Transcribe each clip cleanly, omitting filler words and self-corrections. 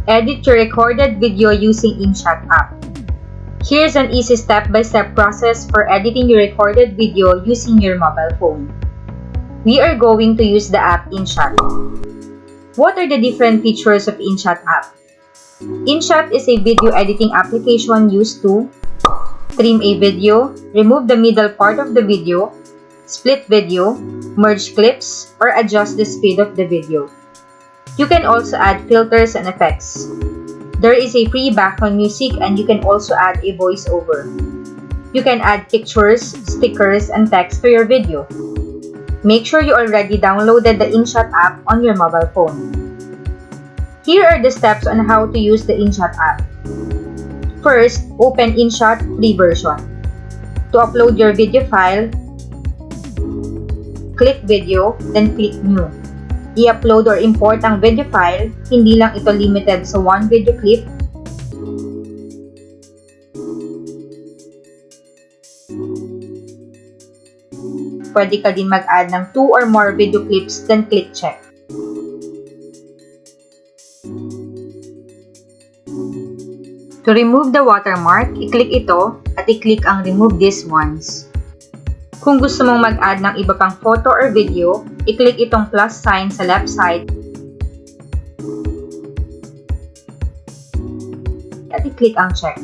Edit your recorded video using InShot app. Here's an easy step-by-step process for editing your recorded video using your mobile phone. We are going to use the app InShot. What are the different features of InShot app? InShot is a video editing application used to trim a video, remove the middle part of the video, split video, merge clips, or adjust the speed of the video. You can also add filters and effects. There is a free background music and you can also add a voiceover. You can add pictures, stickers, and text to your video. Make sure you already downloaded the InShot app on your mobile phone. Here are the steps on how to use the InShot app. First, open InShot free version. To upload your video file, click Video, then click New. I-upload or import ang video file, hindi lang ito limited sa one video clip. Pwede ka din mag-add ng 2 or more video clips, then click Check. To remove the watermark, i-click ito at i-click ang Remove These Ones. Kung gusto mong mag-add ng iba pang photo or video, i-click itong plus sign sa left side at i-click ang Check.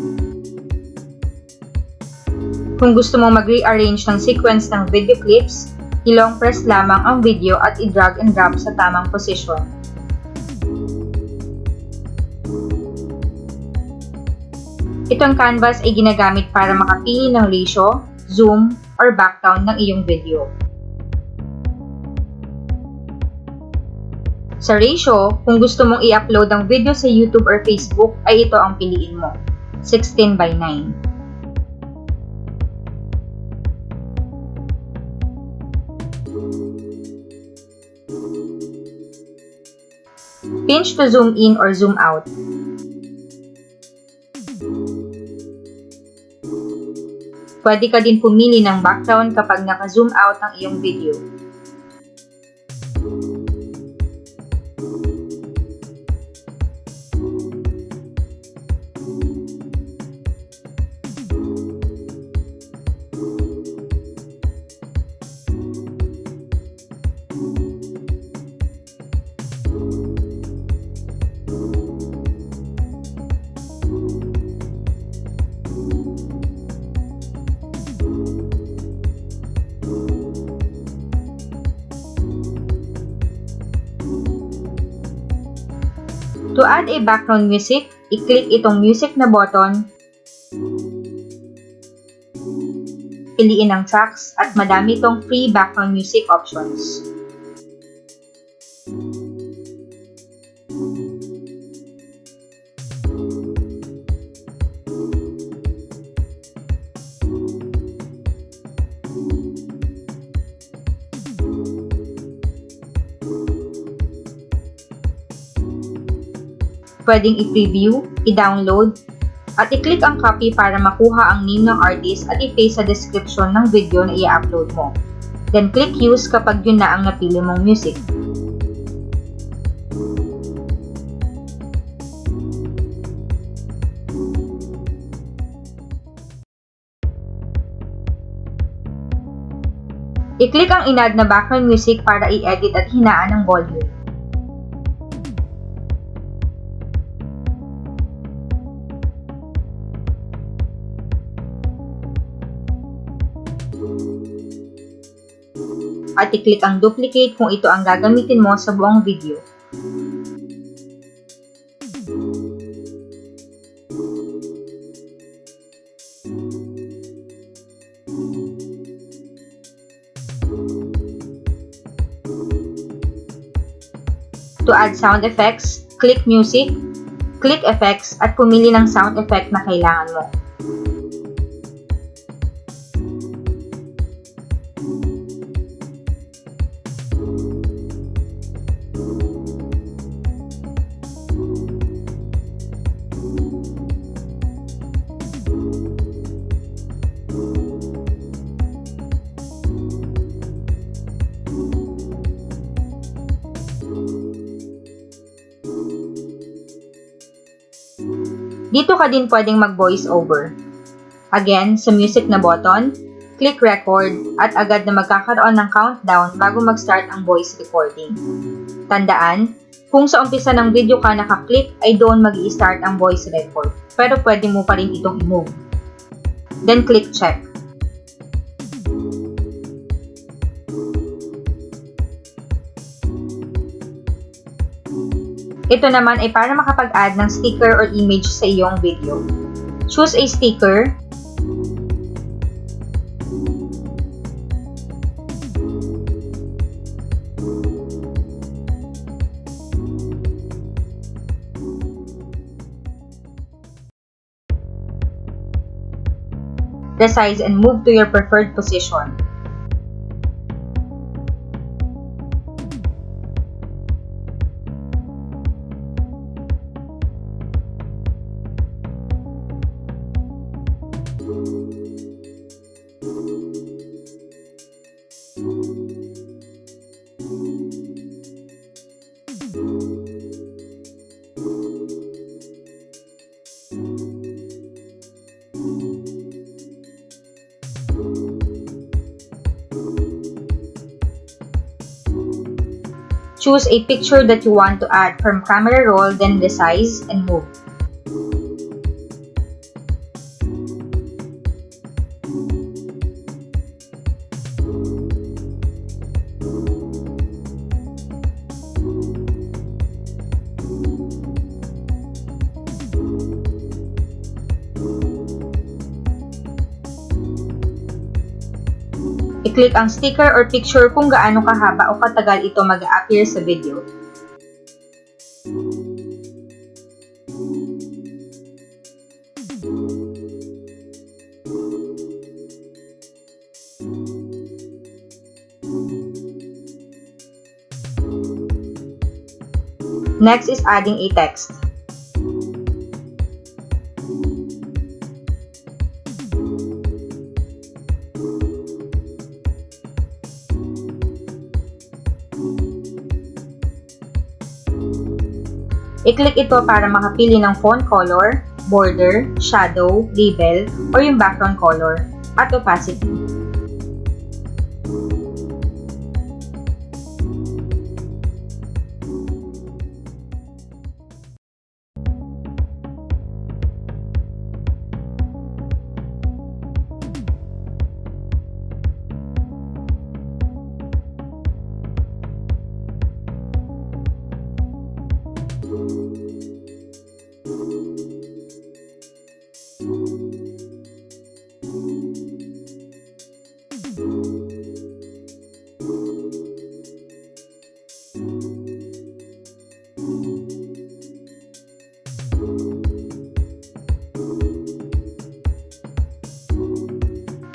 Kung gusto mong mag-rearrange ng sequence ng video clips, i-long press lamang ang video at i-drag and drop sa tamang posisyon. Itong canvas ay ginagamit para makapili ng ratio, zoom, or background ng iyong video. Sa ratio, kung gusto mong i-upload ang video sa YouTube or Facebook, ay ito ang piliin mo, 16:9. Pinch to zoom in or zoom out. Pwede ka din pumili ng background kapag naka-zoom out ang iyong video. To add a background music, i-click itong music na button, piliin ang tracks at madami itong free background music options. Pwedeng i-preview, i-download, at i-click ang copy para makuha ang name ng artist at i-paste sa description ng video na i-upload mo. Then click Use kapag yun na ang napili mong music. I-click ang in-add na background music para i-edit at hinaan ang volume. At i-click ang duplicate kung ito ang gagamitin mo sa buong video. To add sound effects, click Music, click Effects at pumili ng sound effect na kailangan mo. Dito ka din pwedeng mag-voice over. Again, sa music na button, click record at agad na magkakaroon ng countdown bago mag-start ang voice recording. Tandaan, kung sa umpisa ng video ka nakaklik ay doon mag-i-start ang voice record, pero pwede mo pa rin itong i-move. Then click check. Ito naman ay para makapag-add ng sticker or image sa iyong video. Choose a sticker. Resize and move to your preferred position. Choose a picture that you want to add from camera roll, then resize and move. I-click ang sticker or picture kung gaano kahaba o katagal ito mag-a-appear sa video. Next is adding a text. I-click ito para makapili ng font color, border, shadow, label, or yung background color, at opacity.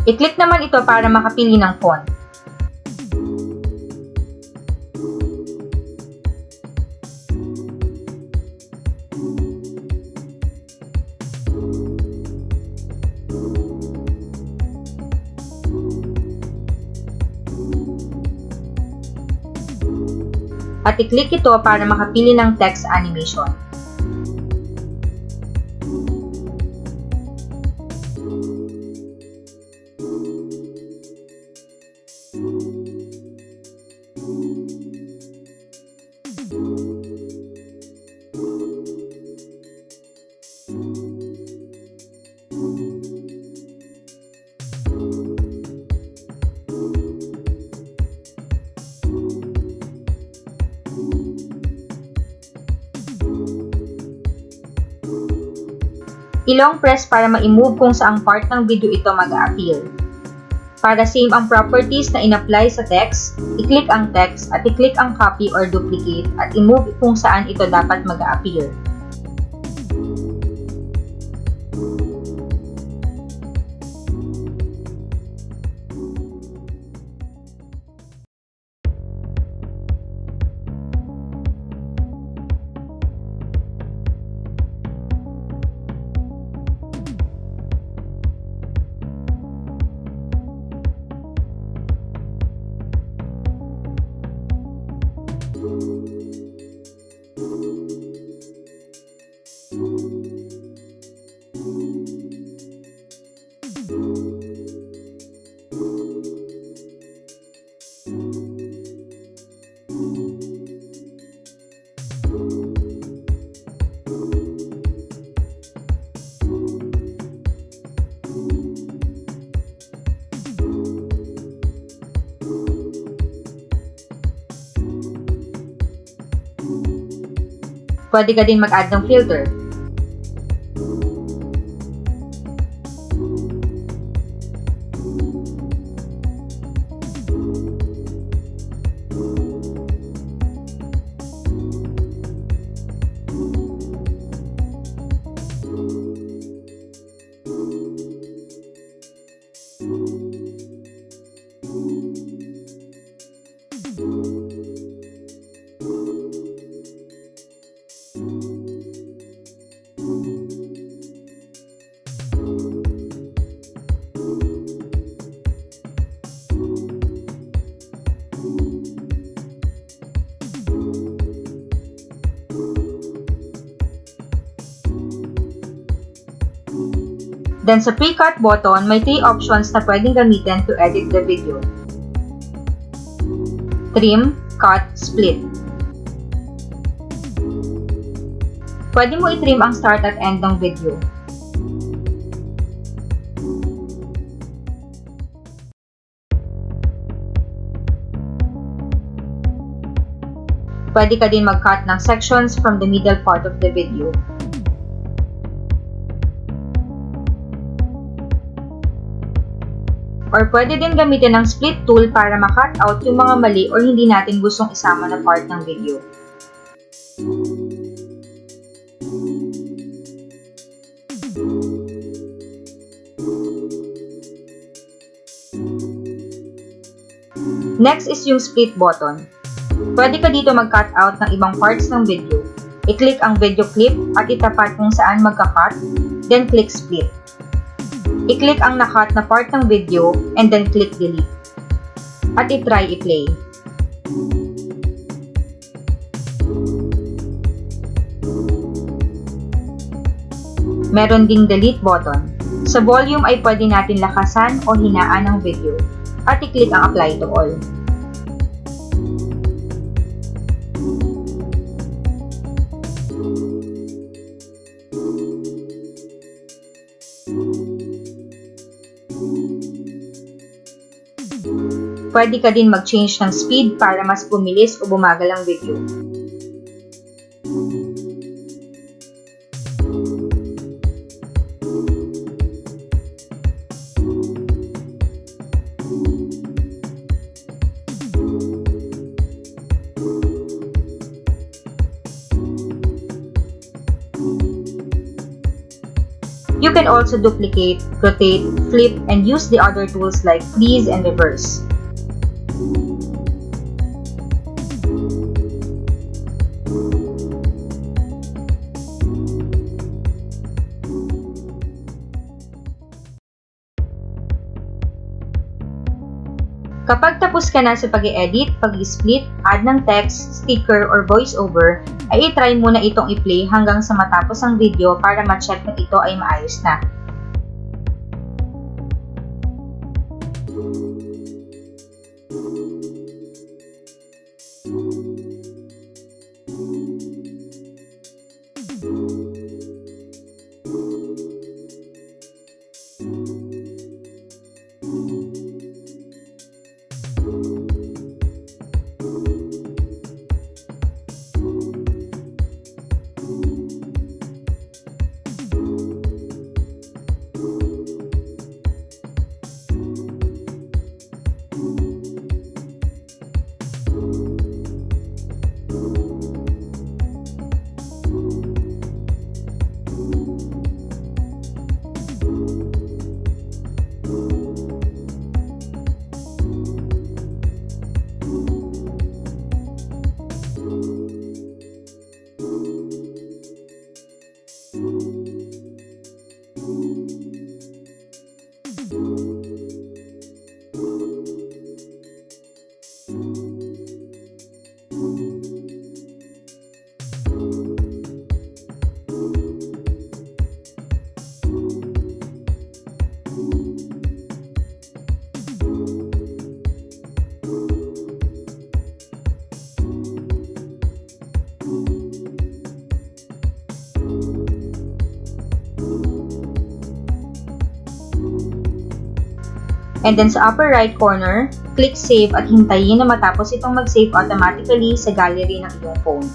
I-click naman ito para makapili ng font. At i-click ito para makapili ng text animation. I-long press para ma-move kung saang part ng video ito mag-a-appear. Para same ang properties na in-apply sa text, i-click ang text at i-click ang copy or duplicate at i-move kung saan ito dapat mag-a-appear. Pwede ka din mag-add ng filter. Then sa pre-cut button, may 3 options na pwedeng gamitin to edit the video. Trim, cut, split. Pwede mo i-trim ang start at end ng video. Pwede ka din mag-cut ng sections from the middle part of the video. Or pwede din gamitin ang split tool para ma-cut out yung mga mali or hindi natin gustong isama na part ng video. Next is yung split button. Pwede ka dito mag-cut out ng ibang parts ng video. I-click ang video clip at itapat kung saan magka-cut, then click split. I-click ang na-cut na part ng video and then click delete. At i-try i-play. Meron ding delete button. Sa volume ay pwede natin lakasan o hinaan ang video. At i-click ang apply to all. Pwede ka din mag-change ng speed para mas bumilis o bumagal ang video. You can also duplicate, rotate, flip, and use the other tools like freeze and reverse. Kapag tapos ka na sa pag-i-edit, pag-i-split, add ng text, sticker, or voiceover, ay i-try muna itong i-play hanggang sa matapos ang video para ma-check kung ito ay maayos na. And then sa upper right corner, click save at hintayin na matapos itong mag-save automatically sa gallery ng iyong phone.